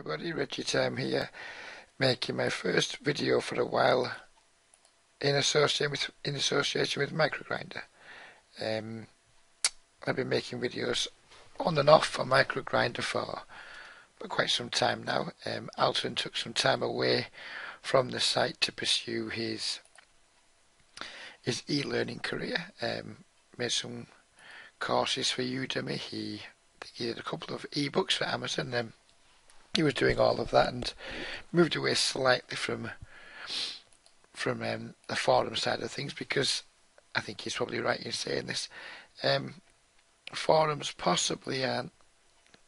everybody, Reggie Time here, making my first video for a while in association with Microgrinder. I've been making videos on and off for Microgrinder for quite some time now. Alton took some time away from the site to pursue his e-learning career. Made some courses for Udemy. He did a couple of ebooks for Amazon. He was doing all of that and moved away slightly from the forum side of things, because I think he's probably right in saying this. Forums possibly aren't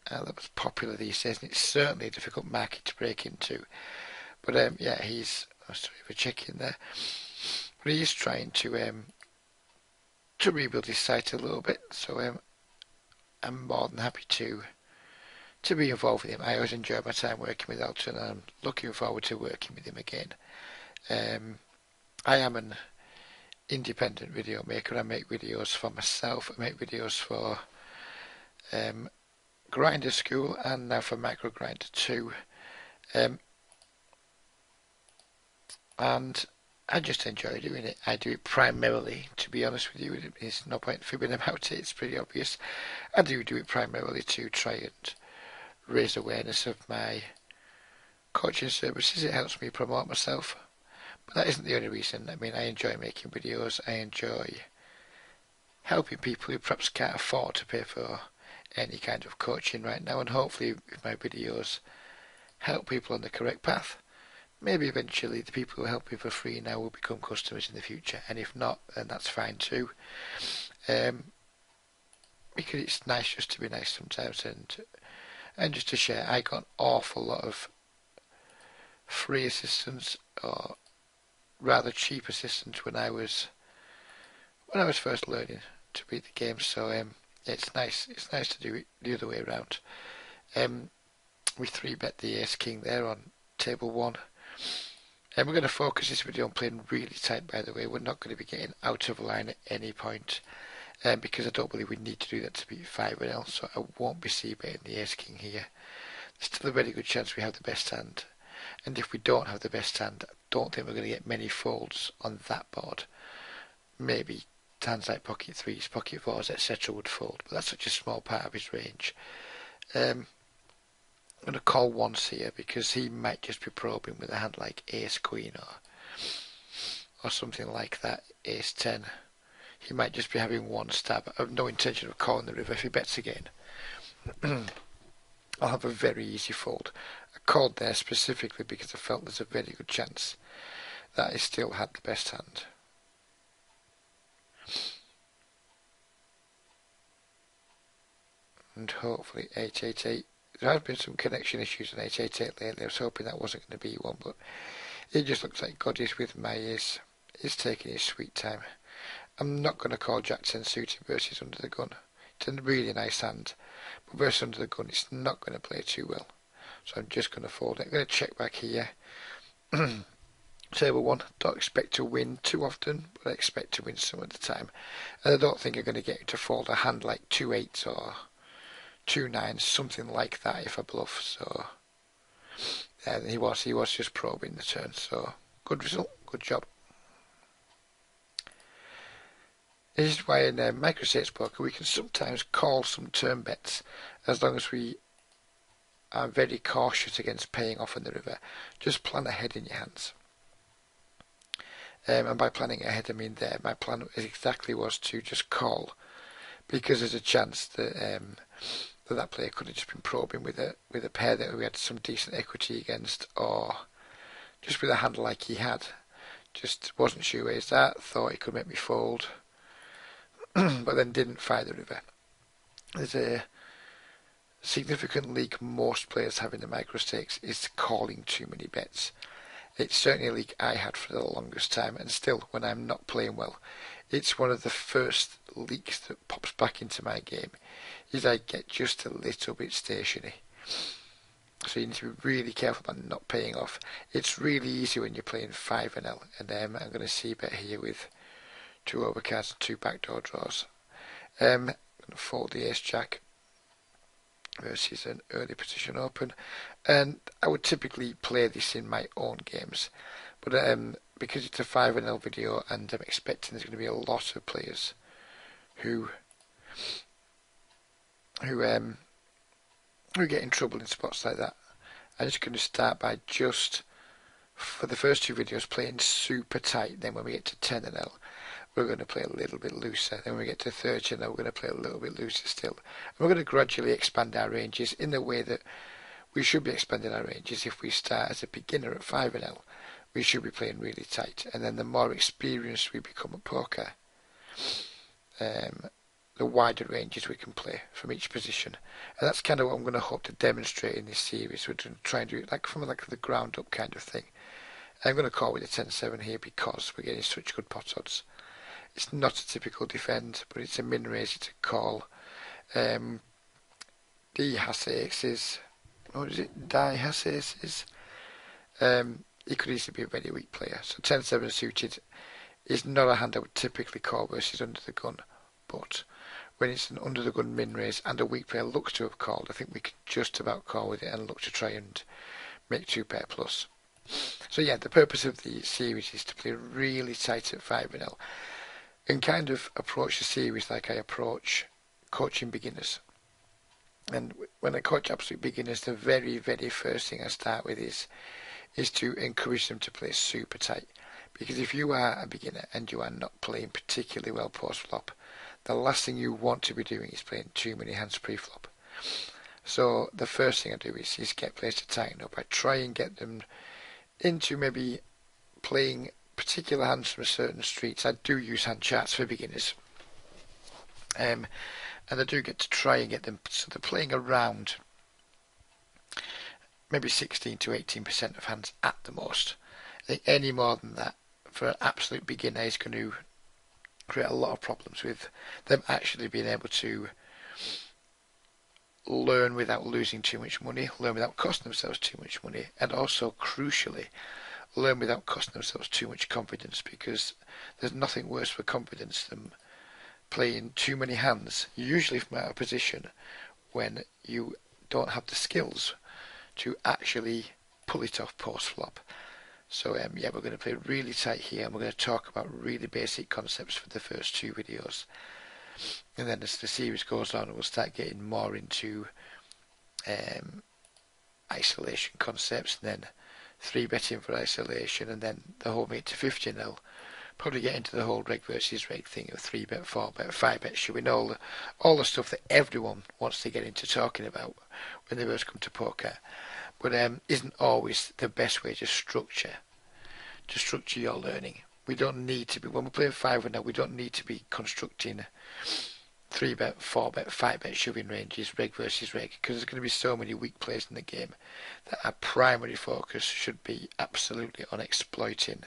that popular these days, and it's certainly a difficult market to break into. But yeah, he's sorry for checking there. But he's trying to rebuild his site a little bit. So I'm more than happy to be involved with him. I always enjoy my time working with Alton, and I'm looking forward to working with him again. I am an independent video maker. I make videos for myself. I make videos for Grinder School and now for Microgrinder too. And I just enjoy doing it. I do it primarily, to be honest with you. There's no point fibbing about it. It's pretty obvious. I do it primarily to try and raise awareness of my coaching services. It helps me promote myself, but that isn't the only reason. I mean, I enjoy making videos. I enjoy helping people who perhaps can't afford to pay for any kind of coaching right now, and hopefully if my videos help people on the correct path, maybe eventually the people who help me for free now will become customers in the future, and if not, then that's fine too. Because it's nice just to be nice sometimes, and just to share. I got an awful lot of free assistance, or rather cheap assistance, when I was first learning to beat the game. So it's nice. It's nice to do it the other way around. We 3-bet the Ace King there on table 1. And we're going to focus this video on playing really tight, by the way. We're not going to be getting out of line at any point, because I don't believe we need to do that to beat 5-0, so I won't be c-betting the Ace King here. There's still a very good chance we have the best hand, and if we don't have the best hand, I don't think we're going to get many folds on that board. Maybe hands like pocket 3s, pocket 4s, etc. would fold, but that's such a small part of his range. I'm going to call once here, because he might just be probing with a hand like Ace Queen or something like that, Ace 10. He might just be having one stab. I have no intention of calling the river. If he bets again, I'll have a very easy fold. I called there specifically because I felt there's a very good chance that I still had the best hand. And hopefully 888. There have been some connection issues on 888 lately. I was hoping that wasn't going to be one, but it just looks like God is with my ears. He's taking his sweet time. I'm not going to call Jack 10 suited versus under the gun. It's a really nice hand, but versus under the gun it's not going to play too well. So I'm just going to fold it. I'm going to check back here. Table 1, don't expect to win too often, but I expect to win some of the time. And I don't think I'm going to get him to fold a hand like 2 8s or 2 9s, something like that if I bluff. So and he was just probing the turn. So good result, good job. This is why in micro-stakes poker we can sometimes call some turn bets, as long as we are very cautious against paying off on the river. Just plan ahead in your hands. And by planning ahead, I mean there, my plan exactly was to just call, because there's a chance that that player could have just been probing with a pair that we had some decent equity against, or just with a hand like he had. Just wasn't sure where he's at, thought he could make me fold, but then didn't fight the river. There's a significant leak most players have in the micro stakes is calling too many bets. It's certainly a leak I had for the longest time, and still, when I'm not playing well, it's one of the first leaks that pops back into my game, is I get just a little bit stationary. So you need to be really careful about not paying off. It's really easy when you're playing 5-0, and I'm going to c-bet here with 2 overcards and 2 backdoor draws. I'm going to fold the Ace Jack. versus an early position open. And I would typically play this in my own games, but because it's a 5-0 video and I'm expecting there's going to be a lot of players who get in trouble in spots like that, I'm just going to start by just, for the first two videos, playing super tight. Then when we get to 10-0, we're going to play a little bit looser. Then when we get to 30-0, we're going to play a little bit looser still. And we're going to gradually expand our ranges in the way that we should be expanding our ranges. If we start as a beginner at 5-0, we should be playing really tight. And then the more experienced we become at poker, the wider ranges we can play from each position. And that's kind of what I'm going to hope to demonstrate in this series. We're going to try and do it like from like the ground up kind of thing. I'm going to call with a 10-7 here because we're getting such good pot odds. It's not a typical defend, but it's a min raise, it's a call. D has aces. What is it? Die has aces. He could easily be a very weak player. So 10-7 suited is not a hand I would typically call versus under the gun. But when it's an under the gun min raise and a weak player looks to have called, I think we can just about call with it and look to try and make 2-pair plus. So yeah, the purpose of the series is to play really tight at 5-0 and kind of approach the series like I approach coaching beginners. And when I coach absolute beginners, the very, very first thing I start with is to encourage them to play super tight. Because if you are a beginner and you are not playing particularly well post-flop, the last thing you want to be doing is playing too many hands pre-flop. So the first thing I do is get players to tighten up. I try and get them into maybe playing particular hands from certain streets. I do use hand charts for beginners. And I do get to try and get them so they're playing around maybe 16 to 18% of hands at the most. I think any more than that for an absolute beginner is going to create a lot of problems with them actually being able to learn without losing too much money, learn without costing themselves too much money, and also crucially learn without costing themselves too much confidence, because there's nothing worse for confidence than playing too many hands, usually from out of position, when you don't have the skills to actually pull it off post flop. So yeah, we're going to play really tight here, and we're going to talk about really basic concepts for the first two videos. And then as the series goes on, we'll start getting more into isolation concepts, and then 3-betting for isolation, and then the whole mate to 50-0. Probably get into the whole reg versus reg thing of 3-bet, 4-bet, 5-bet, showing all the stuff that everyone wants to get into talking about when they first come to poker, but isn't always the best way to structure your learning. We don't need to be, when we play 5-0, we don't need to be constructing 3-bet, 4-bet, 5-bet shoving ranges, reg versus reg, because there's going to be so many weak players in the game that our primary focus should be absolutely on exploiting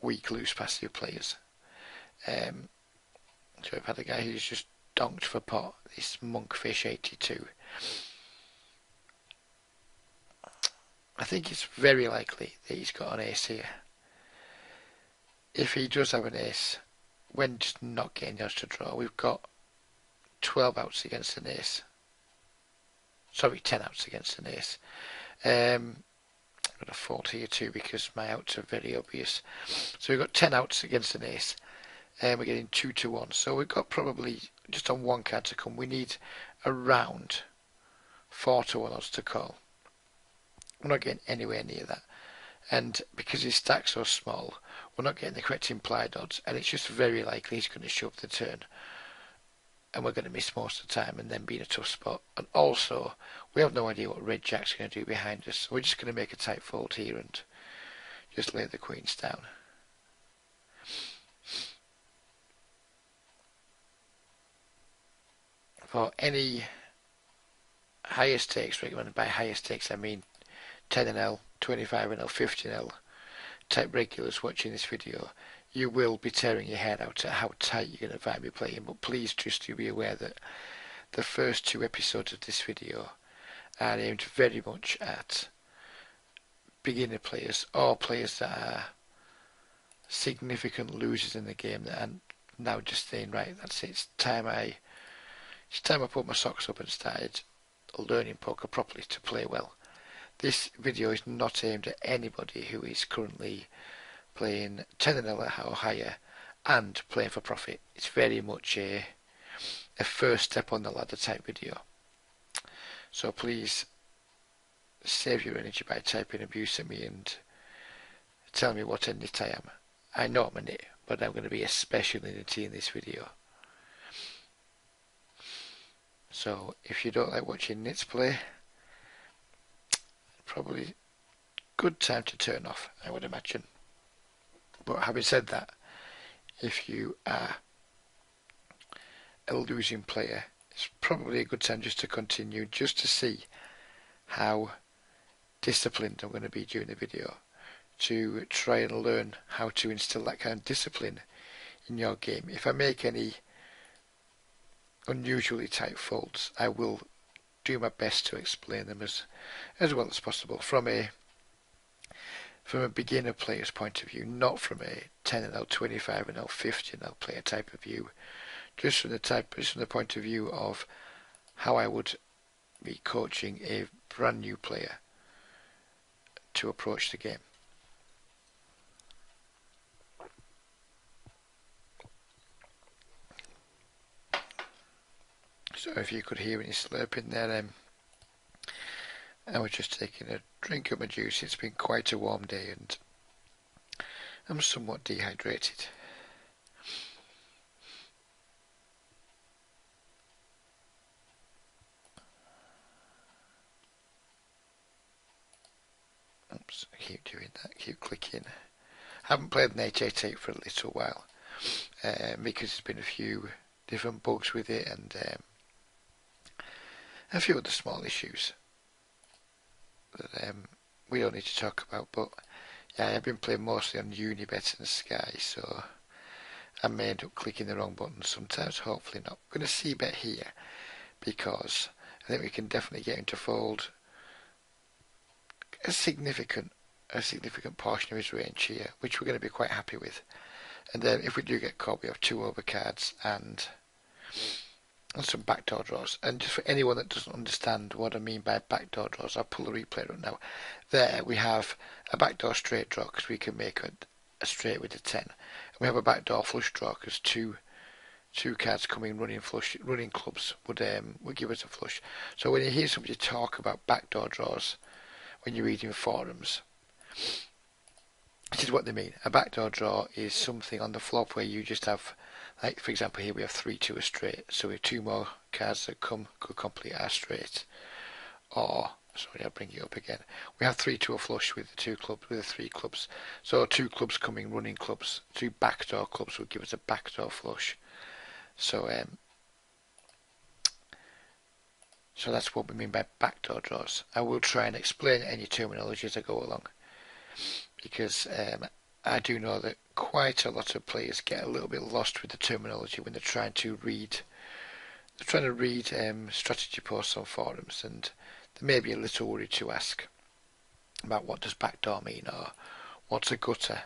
weak loose passive players. So I've had a guy who's just donked for pot, this Monkfish 82. I think it's very likely that he's got an ace here. If he does have an ace, when just not getting the odds to draw, we've got 12 outs against an ace. Sorry, 10 outs against an ace. I'm going to fault here too because my outs are very obvious. So we've got 10 outs against an ace, and we're getting 2-1. So we've got probably just on one card to come. We need around 4-1 odds to call. We're not getting anywhere near that. And because his stack's so small, we're not getting the correct implied odds, and it's just very likely he's going to shove the turn, and we're going to miss most of the time and then be in a tough spot. And also, we have no idea what Red Jack's going to do behind us, so we're just going to make a tight fold here and just lay the queens down. For any higher stakes recommended, by higher stakes I mean 10-0, 25-0, 50-0 type regulars watching this video, you will be tearing your head out at how tight you're going to find me playing. But please just to be aware that the first two episodes of this video are aimed very much at beginner players or players that are significant losers in the game that are now just saying, right, that's it, it's time I put my socks up and started learning poker properly to play well. This video is not aimed at anybody who is currently playing 10-0 or higher and playing for profit. It's very much a first step on the ladder type video. So please save your energy by typing abuse at me and tell me what nit I am. I know I'm a nit, but I'm going to be a special nitty in this video. So if you don't like watching nits play, probably good time to turn off, I would imagine. But having said that, if you are a losing player, it's probably a good time just to continue, just to see how disciplined I'm going to be during the video, to try and learn how to instill that kind of discipline in your game. If I make any unusually tight folds, I will do my best to explain them as well as possible from a beginner player's point of view, not from a 10-0, 25-0, 50-0 player type of view, just from the point of view of how I would be coaching a brand new player to approach the game. So if you could hear any slurping there, I was just taking a drink of my juice. It's been quite a warm day and I'm somewhat dehydrated. Oops, I keep doing that, keep clicking. I haven't played an 888 for a little while because there's been a few different bugs with it and a few other small issues that we don't need to talk about. But yeah, I've been playing mostly on Unibet and Sky, so I may end up clicking the wrong button sometimes, hopefully not. I'm going to c-bet here because I think we can definitely get him to fold a significant portion of his range here, which we're going to be quite happy with. And then if we do get caught, we have 2 overcards and some backdoor draws. And just for anyone that doesn't understand what I mean by backdoor draws, I'll pull the replay right now. There we have a backdoor straight draw because we can make a straight with a 10. And we have a backdoor flush draw because two cards coming running clubs would give us a flush. So when you hear somebody talk about backdoor draws when you're reading forums, this is what they mean. A backdoor draw is something on the flop where you just have, like for example here we have 3-2 a straight, so we have 2 more cards that could complete our straight. Or, sorry, I'll bring it up again. We have 3-2 a flush with the 3 clubs. So 2 clubs coming running clubs, 2 backdoor clubs would give us a backdoor flush. So so that's what we mean by backdoor draws. I will try and explain any terminology as I go along, because I do know that quite a lot of players get a little bit lost with the terminology when they're trying to read strategy posts on forums, and they may be a little worried to ask about what does backdoor mean or what's a gutter.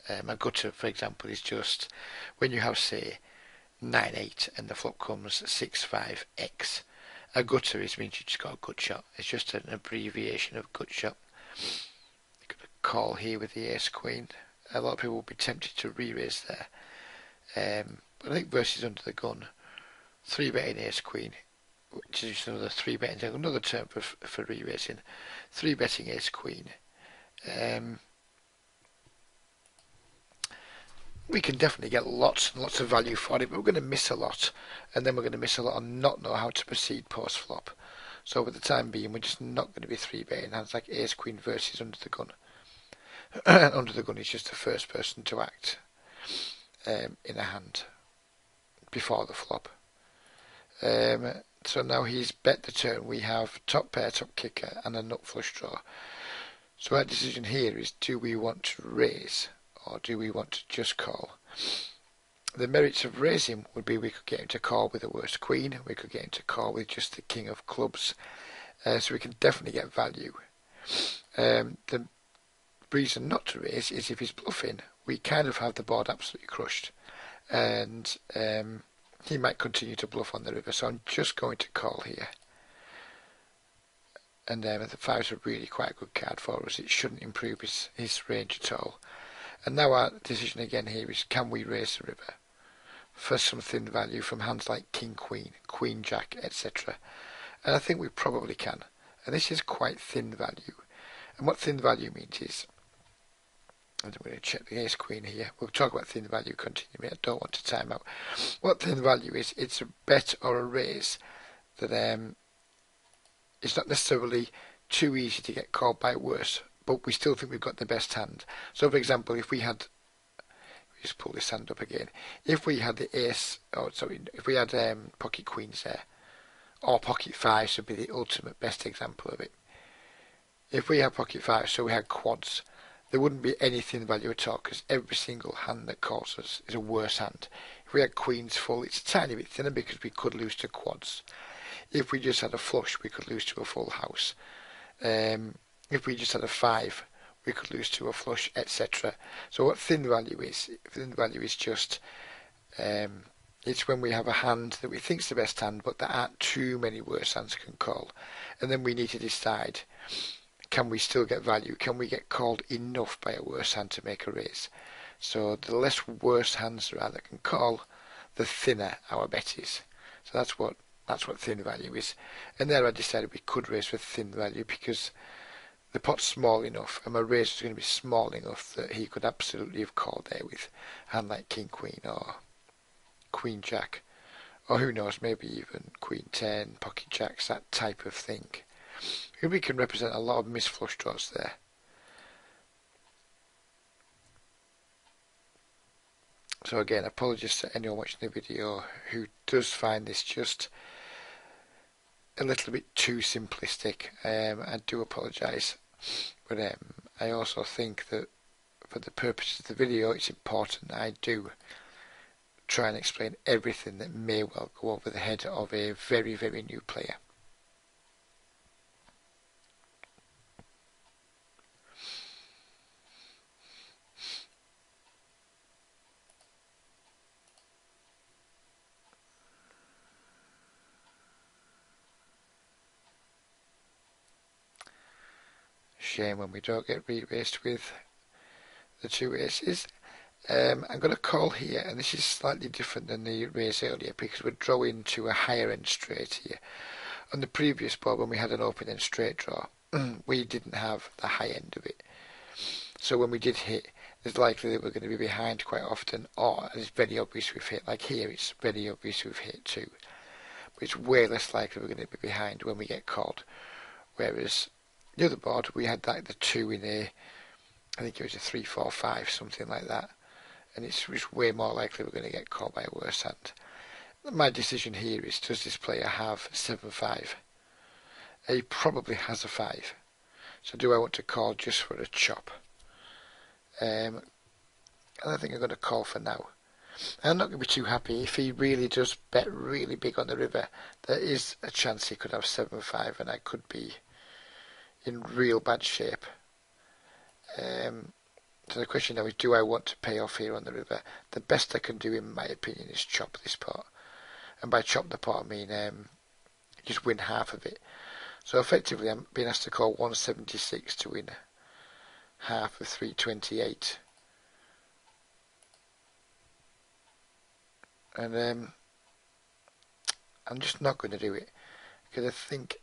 A gutter, for example, is just when you have, say, 9-8 and the flop comes 6-5-X. A gutter means you just got a gut shot. It's just an abbreviation of gut shot. You got a call here with the ace queen. A lot of people will be tempted to re-raise there. But I think versus under the gun, 3-betting ace queen, which is just another 3-betting, another term for re-raising. 3-betting ace queen. We can definitely get lots and lots of value for it, but we're going to miss a lot, and then we're going to miss a lot and not know how to proceed post flop. So for the time being, we're just not going to be 3-betting hands like ace queen versus under the gun. Under the gun is just the first person to act in a hand before the flop. So now he's bet the turn. We have top pair, top kicker, and a nut flush draw. So our decision here is: do we want to raise or do we want to just call? The merits of raising would be we could get him to call with a worse queen, we could get him to call with just the king of clubs, so we can definitely get value. The reason not to raise is if he's bluffing, we kind of have the board absolutely crushed, and he might continue to bluff on the river, so I'm just going to call here. and the 5 is a really quite a good card for us. It shouldn't improve his range at all. And now our decision again here is, can we raise the river for some thin value from hands like King Queen, Queen Jack, etc. And I think we probably can. And this is quite thin value. And what thin value means is, I'm going to check the Ace Queen here. We'll talk about thin value continually. I don't want to time out. What thin value is, it's a bet or a raise that it's not necessarily too easy to get called by worse, but we still think we've got the best hand. So for example, if we had, just pull this hand up again, if we had the ace, if we had pocket queens there, or pocket fives would be the ultimate best example of it. If we had pocket fives, so we had quads, there wouldn't be any thin value at all, because every single hand that calls us is a worse hand. If we had queens full, it's a tiny bit thinner because we could lose to quads. If we just had a flush, we could lose to a full house. If we just had a 5, we could lose to a flush, etc. So what thin value is just, it's when we have a hand that we think is the best hand, but there aren't too many worse hands can call. And then we need to decide, can we still get value? Can we get called enough by a worse hand to make a raise? So the less worse hands there are that can call, the thinner our bet is. So that's what thin value is. And there I decided we could raise with thin value because the pot's small enough and my raise was going to be small enough that he could absolutely have called there with a hand like King Queen or Queen Jack, or who knows, maybe even Queen 10, Pocket Jacks, that type of thing. We can represent a lot of missed flush draws there. So again, apologies to anyone watching the video who does find this just a little bit too simplistic. I do apologise, but I also think that for the purposes of the video it's important I do try and explain everything that may well go over the head of a very, very new player. Shame when we don't get re-raced with the 2 aces. I'm going to call here, and this is slightly different than the raise earlier because we're drawing to a higher end straight here. On the previous board, when we had an open end straight draw, we didn't have the high end of it. So when we did hit, it's likely that we're going to be behind quite often, or it's very obvious we've hit. Like here, it's very obvious we've hit too. But it's way less likely we're going to be behind when we get called. Whereas the other board, we had like the 2 in a, I think it was a 3, 4, 5, something like that. And it's way more likely we're going to get caught by a worse hand. My decision here is, does this player have 7-5? He probably has a 5. So do I want to call just for a chop? And I think I'm going to call for now. I'm not going to be too happy if he really does bet really big on the river. There is a chance he could have 7-5 and I could be in real bad shape. So the question now is, do I want to pay off here on the river? The best I can do, in my opinion, is chop this pot. And by chop the pot, I mean just win half of it. So effectively, I'm being asked to call 176 to win half of 328. And I'm just not going to do it because I think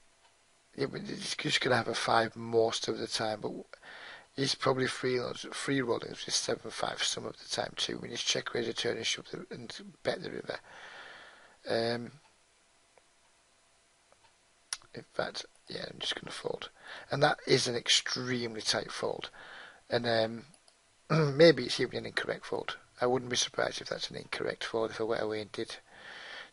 it's just going to have a 5 most of the time, but he's probably free rolling with 7-5 some of the time too. When he's check raise a turn and shove and bet the river. In fact, yeah, I'm just going to fold, and that is an extremely tight fold, and maybe it's even an incorrect fold. I wouldn't be surprised if that's an incorrect fold if I went away and did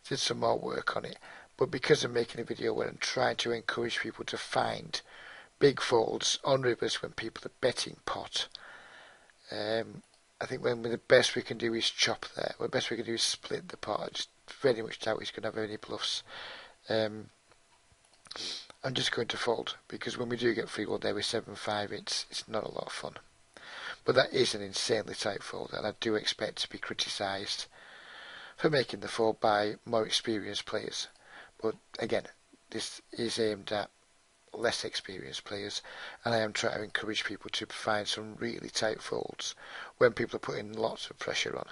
some more work on it. But because I'm making a video where I'm trying to encourage people to find big folds on rivers when people are betting pot, I think the best we can do is chop there. The best we can do is split the pot. I just very much doubt he's going to have any bluffs. I'm just going to fold because when we do get free roll there with 7-5, it's not a lot of fun. But that is an insanely tight fold, and I do expect to be criticised for making the fold by more experienced players. But again, this is aimed at less experienced players, and I am trying to encourage people to find some really tight folds when people are putting lots of pressure on,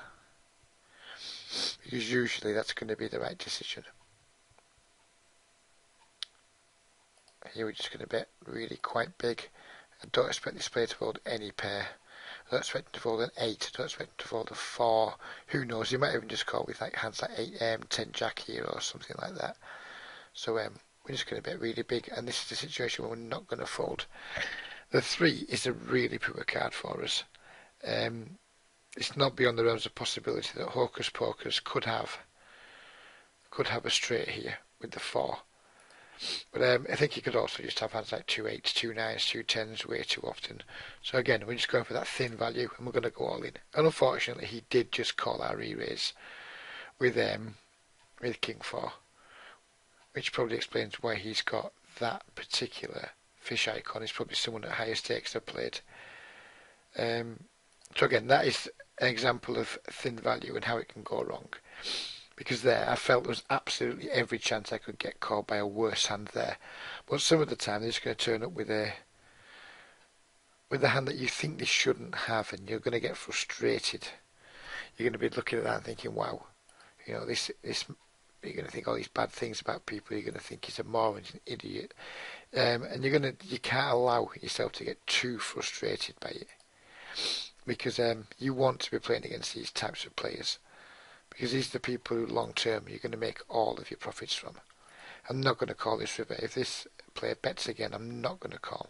because usually that's going to be the right decision. Here we're just going to bet really quite big. I don't expect this player to fold any pair. I don't expect him to fold an 8. I don't expect him to fold a 4. Who knows? He might even just call with like hands like 8 10 jack here or something like that. So we're just going to bet really big, and this is the situation where we're not going to fold. The 3 is a really poor card for us. It's not beyond the realms of possibility that Hocus Pocus could have a straight here with the 4. But I think he could also just have hands like 2 8s, 2 9s, 2 10s way too often. So again, we're just going for that thin value, and we're going to go all in. And unfortunately, he did just call our re-raise with King 4, which probably explains why he's got that particular fish icon. He's probably someone at higher stakes I've played. So again, that is an example of thin value and how it can go wrong. Because there, I felt there was absolutely every chance I could get called by a worse hand there. But some of the time, they're just going to turn up with a hand that you think they shouldn't have, and you're going to get frustrated. You're going to be looking at that and thinking, wow, this. You're going to think all these bad things about people. You're going to think he's a moron, he's an idiot, and you can't allow yourself to get too frustrated by it, because you want to be playing against these types of players. Because these are the people who long term you're going to make all of your profits from. I'm not going to call this river. If this player bets again, I'm not going to call.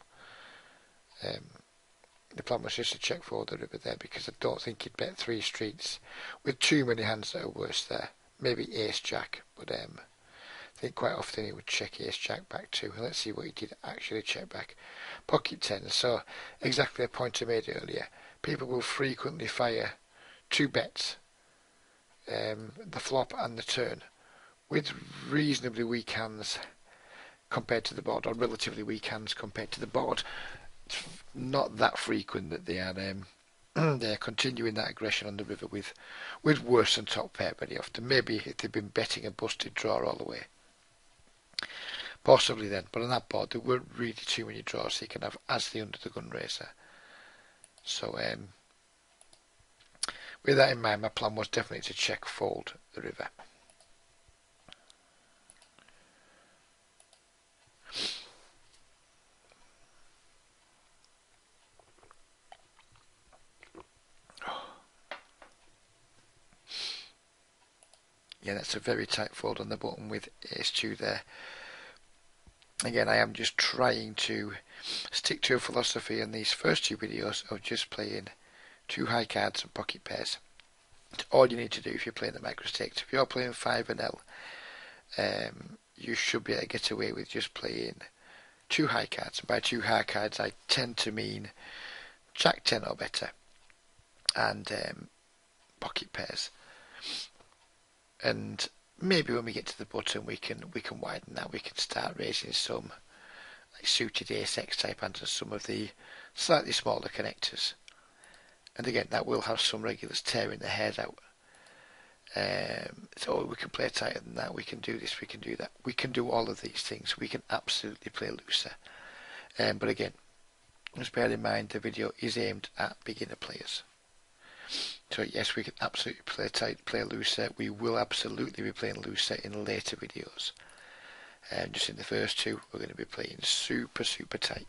The plan was just to check for the river there, because I don't think he'd bet 3 streets with too many hands that are worse there. Maybe ace jack, but I think quite often he would check ace jack back too. And let's see what he did actually check back. Pocket 10. So exactly the point I made earlier. People will frequently fire 2 bets. The flop and the turn with reasonably weak hands compared to the board, or relatively weak hands compared to the board. It's not that frequent that they are they're continuing that aggression on the river with worse than top pair very often. Maybe if they've been betting a busted draw all the way, possibly then, but on that board there weren't really too many draws he can have as the under the gun raiser. So with that in mind, my plan was definitely to check fold the river. Yeah, that's a very tight fold on the button with ace-2 there. Again, I am just trying to stick to a philosophy in these first 2 videos of just playing 2 high cards and pocket pairs. It's all you need to do if you're playing the micro stakes. If you're playing 5 and L, you should be able to get away with just playing 2 high cards. And by 2 high cards, I tend to mean Jack 10 or better, and pocket pairs. And maybe when we get to the button, we can widen that. We can start raising some like suited ace-x type hands and some of the slightly smaller connectors. And again, that will have some regulars tearing their hairs out. So we can play tighter than that. We can do this. We can do that. We can do all of these things. We can absolutely play looser. But again, just bear in mind the video is aimed at beginner players. So yes, we can absolutely play tight, play looser. We will absolutely be playing looser in later videos. Just in the first 2, we're going to be playing super tight.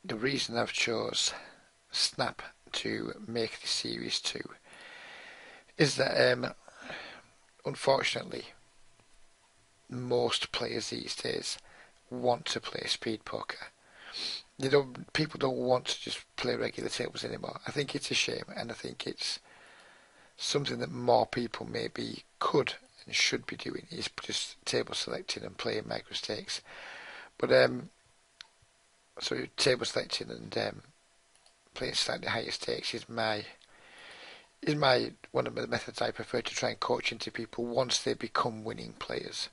The reason I've chose Snap to make the series 2 is that unfortunately most players these days want to play speed poker. People don't want to just play regular tables anymore. I think it's a shame, and I think it's something that more people maybe could and should be doing, is just table selecting and playing micro stakes. But so table selecting and playing slightly higher stakes is my one of the methods I prefer to try and coach into people once they become winning players.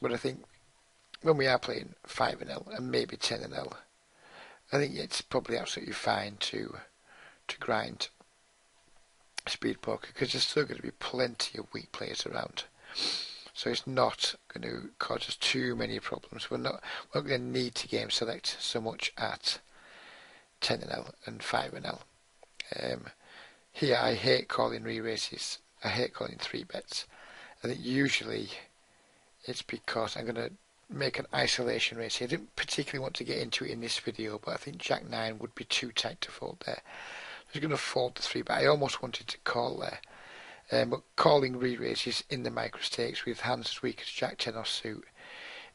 But I think when we are playing 5-0 and maybe 10-0, I think it's probably absolutely fine to grind speed poker, because there's still going to be plenty of weak players around. So it's not going to cause us too many problems. We're not going to need to game select so much at 10-0 and 5-0. Here I hate calling re-raises. I hate calling 3-bets. I think usually it's because I'm going to make an isolation raise here. I didn't particularly want to get into it in this video, but I think Jack 9 would be too tight to fold there. I was going to fold the 3-bet. I almost wanted to call there. But calling re-raises in the micro stakes with hands as weak as Jack 10 offsuit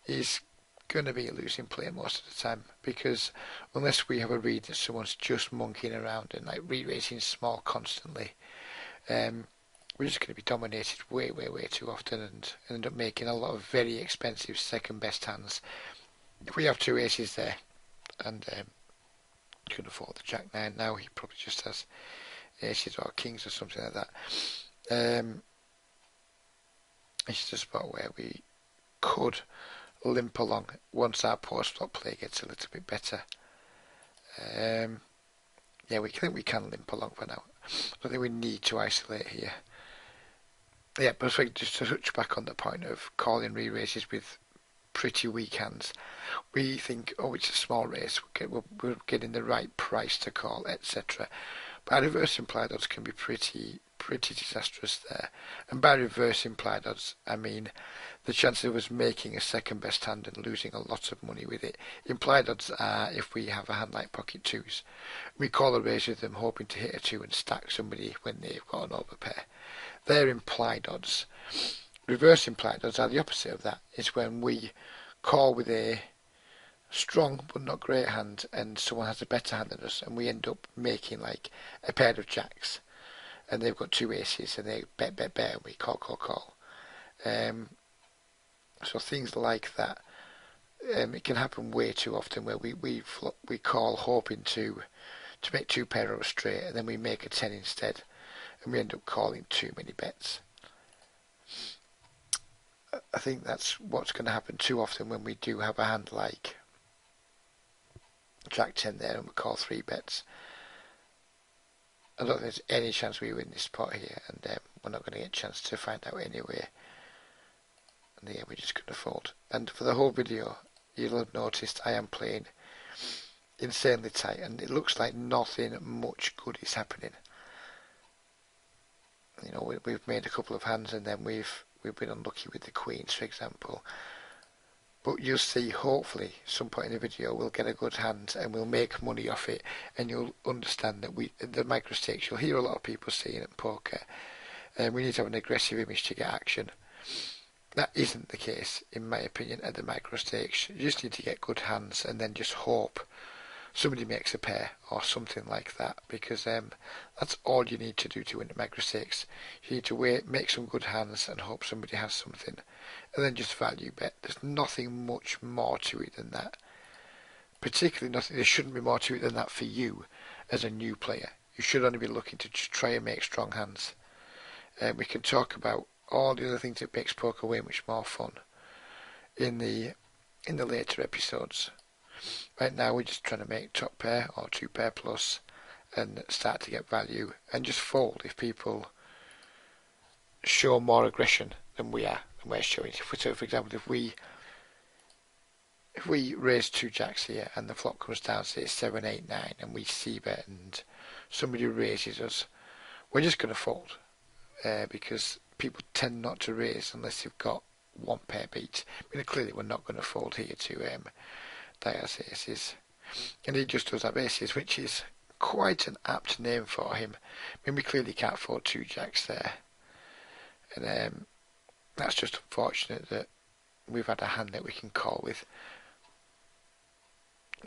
is going to be a losing play most of the time, because unless we have a read that someone's just monkeying around and like re-raising small constantly, we're just going to be dominated way too often and end up making a lot of very expensive second best hands. If we have two aces there and you can afford the Jack 9 now, he probably just has aces or kings or something like that. It's a spot where we could limp along once our post-flop play gets a little bit better. Yeah, we think we can limp along for now. I don't think we need to isolate here. Yeah, but just to touch back on the point of calling re-raises with pretty weak hands, we think, oh, it's a small raise, we're getting the right price to call, etc. But reverse implied odds can be pretty disastrous there. And by reverse implied odds, I mean the chance of us making a second best hand and losing a lot of money with it. Implied odds are if we have a hand like pocket twos. We call a raise with them hoping to hit a 2 and stack somebody when they've got an overpair. They're implied odds. Reverse implied odds are the opposite of that. It's when we call with a strong but not great hand and someone has a better hand than us and we end up making like a pair of jacks and they've got two aces and they bet and we call. So things like that, it can happen way too often where we call hoping to make two pair or a straight and then we make a 10 instead and we end up calling too many bets. I think that's what's going to happen too often when we do have a hand like Jack 10 there and we call 3 bets. I don't think there's any chance we win this pot here, and we're not going to get a chance to find out anyway. And yeah, we're just going to fold. And for the whole video, you'll have noticed I am playing insanely tight, and it looks like nothing much good is happening. You know, we've made a couple of hands, and then we've been unlucky with the queens, for example. But you'll see, hopefully, some point in the video, we'll get a good hand and we'll make money off it, and you'll understand that the micro stakes, you'll hear a lot of people saying at poker, we need to have an aggressive image to get action. That isn't the case, in my opinion, at the micro stakes. You just need to get good hands and then just hope somebody makes a pair or something like that, because that's all you need to do to win the micro stakes. You need to make some good hands and hope somebody has something, and then just value bet. There's nothing much more to it than that. Particularly nothing, there shouldn't be more to it than that for you as a new player. You should only be looking to just try and make strong hands. We can talk about all the other things that makes poker way much more fun in the later episodes. Right now we're just trying to make top pair or 2 pair plus and start to get value and just fold if people show more aggression than we're showing. So for example, if we raise 2 jacks here and the flop comes down, say 7, 8, 9, and we c-bet and somebody raises us, we're just going to fold because people tend not to raise unless they've got 1 pair beat. I mean, clearly we're not going to fold here to Diaz aces, and he just does have aces, which is quite an apt name for him. I mean, we clearly can't afford 2 jacks there, and that's just unfortunate that we've had a hand that we can call with.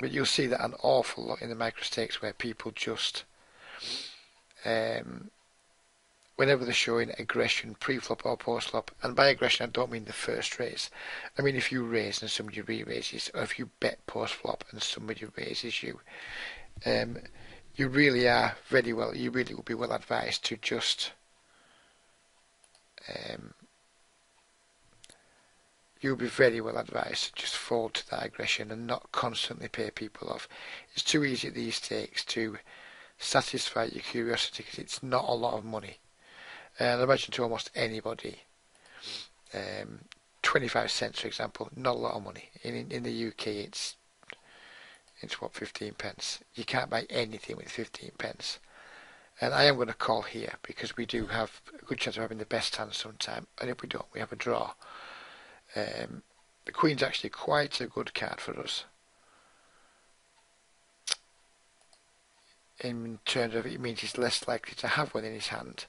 But you'll see that an awful lot in the micro stakes where people just whenever they're showing aggression pre-flop or post-flop, and by aggression I don't mean the first raise. I mean if you raise and somebody re-raises, or if you bet post-flop and somebody raises you, you really will be well advised to just you'll be very well advised to just fold to that aggression and not constantly pay people off. It's too easy at these stakes to satisfy your curiosity because it's not a lot of money. And I imagine to almost anybody, 25 cents, for example, not a lot of money. In the UK, it's what, 15 pence. You can't buy anything with 15 pence. And I am going to call here because we do have a good chance of having the best hand sometime. And if we don't, we have a draw. The Queen's actually quite a good card for us. In terms of, it means he's less likely to have one in his hand.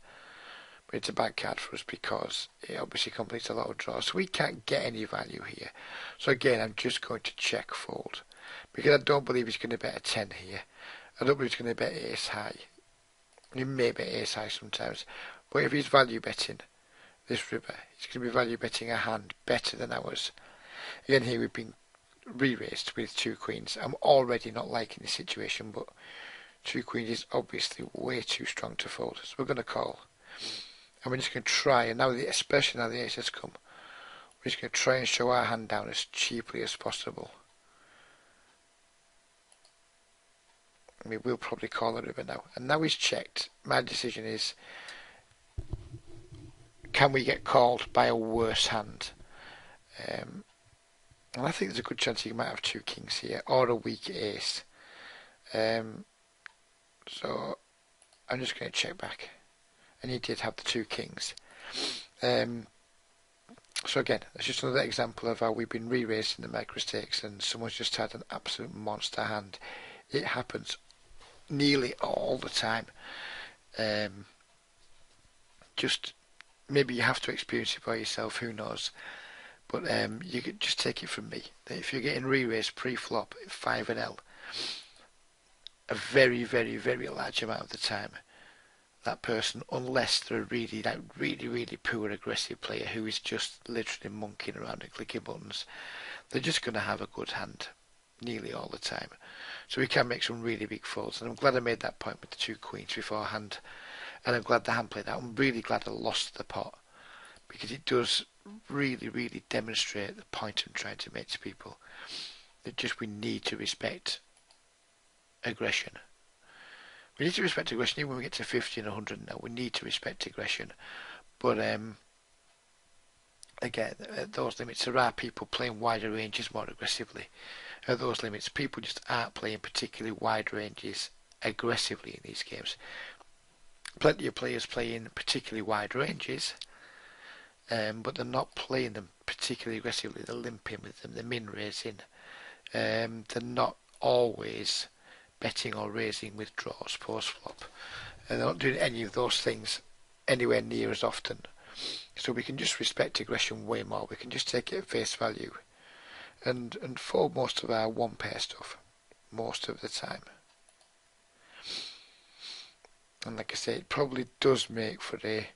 But it's a bad card for us because it obviously completes a lot of draws. So we can't get any value here. So again, I'm just going to check fold. Because I don't believe he's going to bet a 10 here. I don't believe he's going to bet ace high. He may bet ace high sometimes. But if he's value betting this river, he's going to be value betting a hand better than ours. Again, here we've been re-raised with 2 queens. I'm already not liking this situation, but 2 queens is obviously way too strong to fold. So we're going to call. And we're just going to try, and now, especially now the ace has come, we're just going to try and show our hand down as cheaply as possible. We will probably call the river now. And now he's checked. My decision is, can we get called by a worse hand? And I think there's a good chance he might have 2 kings here, or a weak ace. So I'm just going to check back. And he did have the 2 kings. So again, that's just another example of how we've been re-raised in the micro stakes and someone's just had an absolute monster hand. It happens nearly all the time. Just maybe you have to experience it by yourself, who knows. But you could just take it from me that if you're getting re-raised pre-flop 5 and L, a very, very, very large amount of the time, that person, unless they're really poor aggressive player who is just literally monkeying around and clicking buttons, they're just going to have a good hand nearly all the time. So we can make some really big folds, and I'm glad I made that point with the 2 queens beforehand, and I'm glad the hand played out. I'm really glad I lost the pot because it does really demonstrate the point I'm trying to make to people, that just we need to respect aggression. We need to respect aggression even when we get to 50 and 100 now. We need to respect aggression. But again, at those limits, there are people playing wider ranges more aggressively. At those limits, people just aren't playing particularly wide ranges aggressively in these games. Plenty of players playing particularly wide ranges, but they're not playing them particularly aggressively. They're limping with them, they're min-raising. They're not always betting or raising with draws post-flop. And they're not doing any of those things anywhere near as often. So we can just respect aggression way more. We can just take it at face value and fold most of our one pair stuff most of the time. And like I say, it probably does make for a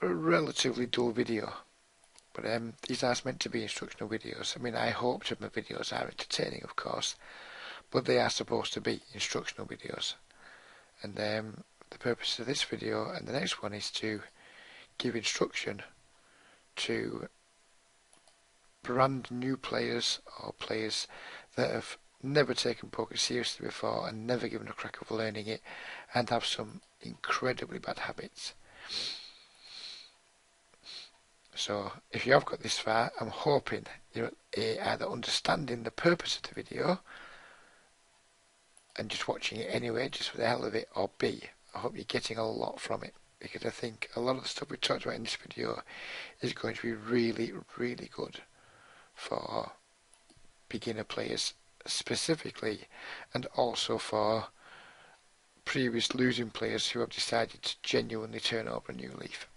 relatively dull video. But these are meant to be instructional videos. I mean, I hope that my videos are entertaining, of course, but they are supposed to be instructional videos. And the purpose of this video and the next one is to give instruction to brand new players or players that have never taken poker seriously before and never given a crack of learning it and have some incredibly bad habits. So if you have got this far, I'm hoping you're either understanding the purpose of the video and just watching it anyway, just for the hell of it, or B, I hope you're getting a lot from it, because I think a lot of the stuff we talked about in this video is going to be really good for beginner players specifically, and also for previous losing players who have decided to genuinely turn over a new leaf.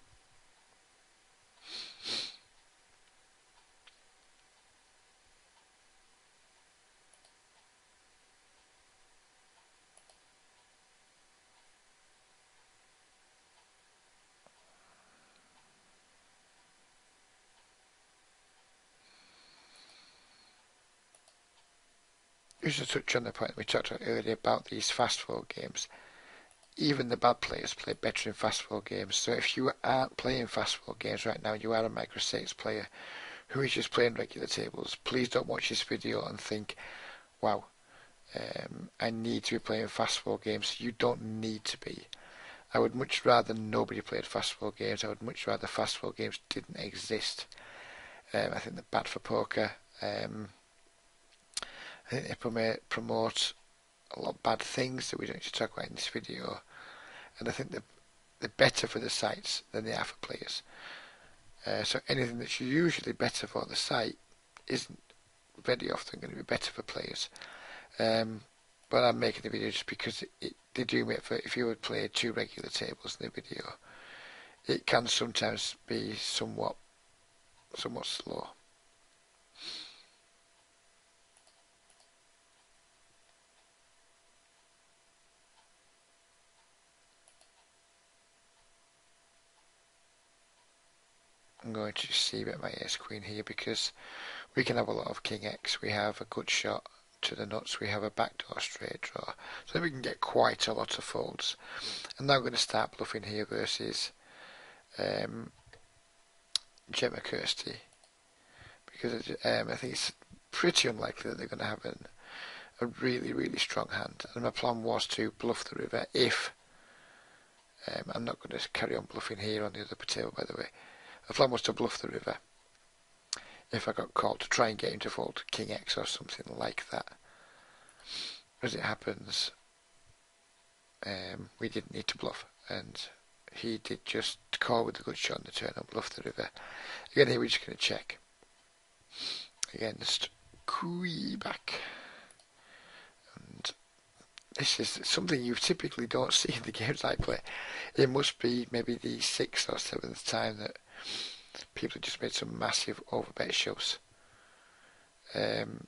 Just to touch on the point we talked about earlier about these fast forward games, even the bad players play better in fast four games. So if you aren't playing fast four games right now, you are a Micro 6 player who is just playing regular tables, please don't watch this video and think, wow, I need to be playing fast four games. You don't need to be. I would much rather nobody played fast four games. I would much rather fast four games didn't exist. I think they're bad for poker. I think they promote a lot of bad things that we don't need to talk about in this video. And I think they're better for the sites than they are for players. So anything that's usually better for the site isn't very often going to be better for players. But I'm making the video just because they do make for, if you would play 2 regular tables in the video, it can sometimes be somewhat slow. I'm going to c-bet my ace queen here because we can have a lot of king x. We have a good shot to the nuts. We have a backdoor straight draw, so we can get quite a lot of folds. I'm now going to start bluffing here versus Gemma Kirsty, because I think it's pretty unlikely that they're going to have a really strong hand. And my plan was to bluff the river if I'm not going to carry on bluffing here on the other potato, by the way. The plan was to bluff the river if I got called, to try and get him to fold king x or something like that. As it happens, we didn't need to bluff, and he did just call with a good shot on the turn and bluff the river. Again, here we're just going to check against queen back, and this is something you typically don't see in the games I play. It must be maybe the 6th or 7th time that people have just made some massive overbet shoves. And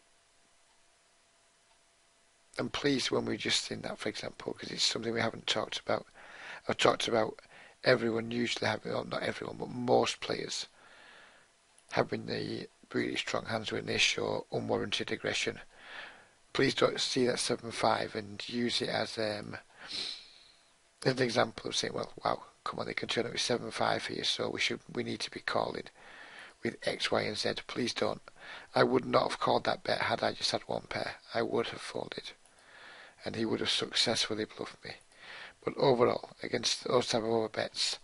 please, when we're just in that, for example, because it's something we haven't talked about, I've talked about everyone usually having, well, not everyone, but most players having the really strong hands when they show unwarranted aggression. Please don't see that 7-5 and use it as an example of saying, well, wow, come on, they can turn up with 7-5 here, so we need to be calling with X, Y, and Z. Please don't. I would not have called that bet had I just had one pair. I would have folded, and he would have successfully bluffed me. But overall, against those type of overbets,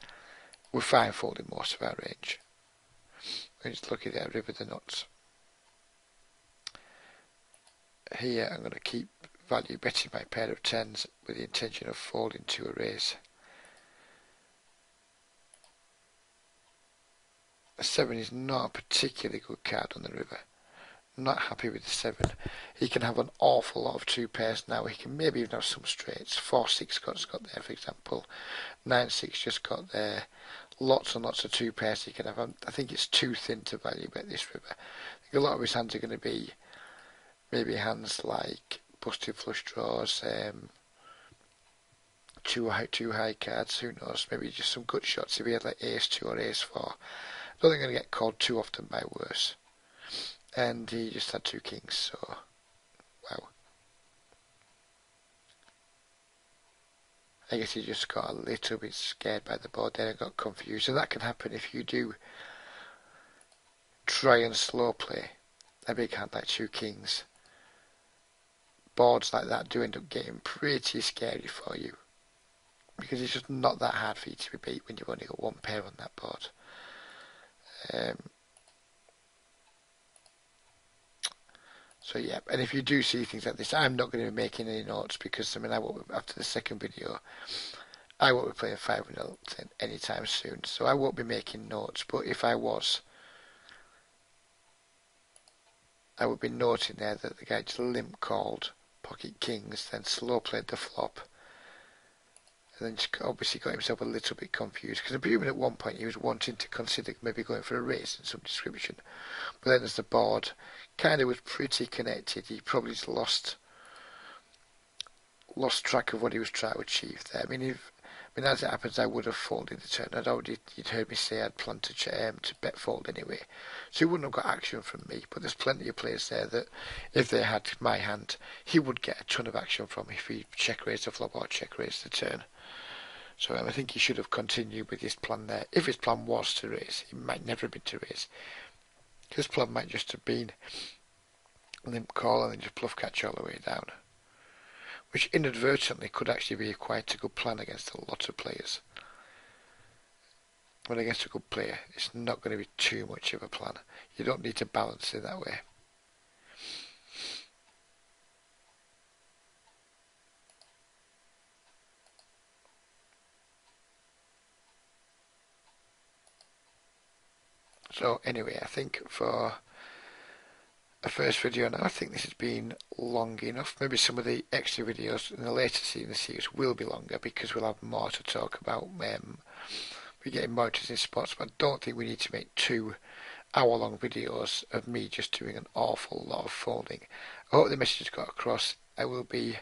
we're fine folding most of our range. We're just looking at river the nuts. Here I'm going to keep value betting my pair of 10s with the intention of folding to a raise. A 7 is not a particularly good card on the river. I'm not happy with the 7. He can have an awful lot of 2 pairs now. He can maybe even have some straights. 4-6 got there, for example. 9-6 just got there. Lots and lots of 2 pairs he can have. I think it's too thin to value bet this river. I think a lot of his hands are going to be maybe hands like busted flush draws, two high cards, who knows, maybe just some good shots if he had like ace 2 or ace 4. I don't think I'm going to get called too often by worse. And he just had 2 kings, so wow. I guess he just got a little bit scared by the board there and got confused. And that can happen if you do try and slow play a big hand like 2 kings. Boards like that do end up getting pretty scary for you, because it's just not that hard for you to be beat when you've only got 1 pair on that board. So yeah, and if you do see things like this, I'm not going to be making any notes, because I mean, after the second video, I won't be playing 5-0 anytime soon, so I won't be making notes. But if I was, I would be noting there that the guy just limp called pocket kings, then slow played the flop, and then just obviously got himself a little bit confused, because I'm presuming at one point he was wanting to consider maybe going for a raise in some description, but then as the board kind of was pretty connected, he probably just lost track of what he was trying to achieve there. I mean, as it happens, I would have folded the turn. You'd heard me say I'd planned to bet fold anyway, so he wouldn't have got action from me. But there's plenty of players there that, if they had my hand, he would get a ton of action from if he check raised the flop or check raised the turn. So I think he should have continued with his plan there. If his plan was to raise, it might never have been to raise. His plan might just have been limp call and then just bluff catch all the way down, which inadvertently could actually be quite a good plan against a lot of players. But against a good player, it's not going to be too much of a plan. You don't need to balance it that way. So anyway, I think for a first video now, I think this has been long enough. Maybe some of the extra videos in the later season of the series will be longer because we'll have more to talk about. We're getting more interesting spots, but I don't think we need to make 2-hour-long videos of me just doing an awful lot of folding. I hope the message got across. I will be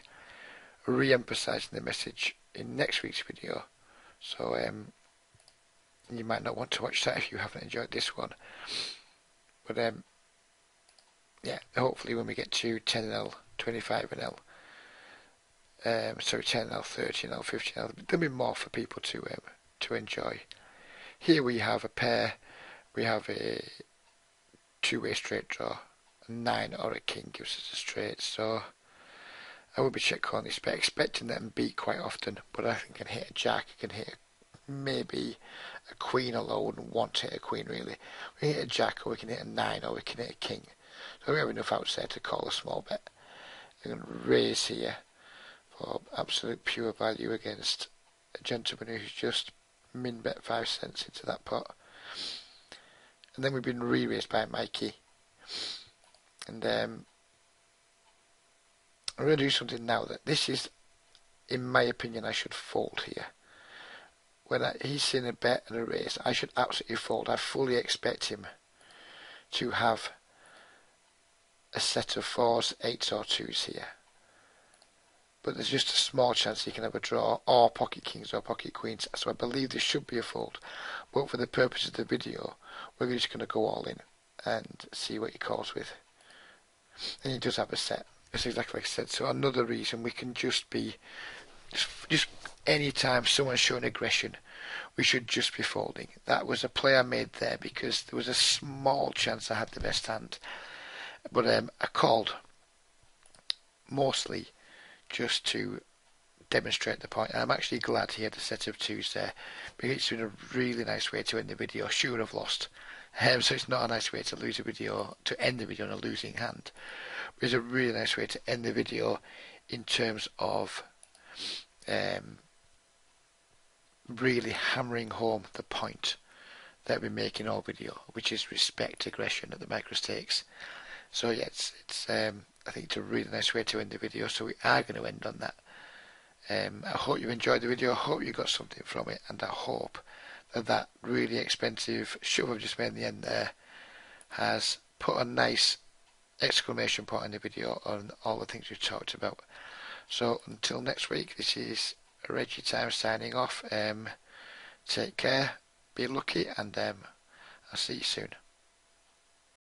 re-emphasising the message in next week's video. So you might not want to watch that if you haven't enjoyed this one. But yeah, hopefully when we get to 10-0, 25-0, sorry, 10-0, 13-0, 15-0, there'll be more for people to enjoy. Here we have a pair, we have a two-way straight draw, a 9 or a king gives us a straight, so I will be check calling this, but expecting them beat quite often, but I think I can hit a jack, I can hit maybe a queen alone, want to hit a queen really. We can hit a jack, or we can hit a 9, or we can hit a king. So we have enough outside to call a small bet. I'm going to raise here for absolute pure value against a gentleman who's just min bet 5 cents into that pot. And then we've been re-raised by Mikey. And I'm going to do something now that this is, in my opinion, I should fold here. When he's seen a bet and a raise, I should absolutely fold. I fully expect him to have a set of 4s, 8s or 2s here. But there's just a small chance he can have a draw or pocket kings or pocket queens, so I believe this should be a fold. But for the purpose of the video, we're just going to go all in and see what he calls with. And he does have a set. That's exactly like I said. So another reason we can just be, just any time someone's showing aggression, we should just be folding. That was a play I made there because there was a small chance I had the best hand. But I called mostly just to demonstrate the point. And I'm actually glad he had a set of 2s there, because it's been a really nice way to end the video. Should have lost. So it's not a nice way to lose a video, to end the video on a losing hand. But it's a really nice way to end the video in terms of really hammering home the point that we make in our video, which is respect aggression at the micro stakes. So yeah, it's I think it's a really nice way to end the video, so we are going to end on that. I hope you enjoyed the video, I hope you got something from it, and I hope that that really expensive shove I've just made in the end there has put a nice exclamation point in the video on all the things we've talked about. So until next week, this is Reggie Time signing off. Take care, be lucky, and I'll see you soon.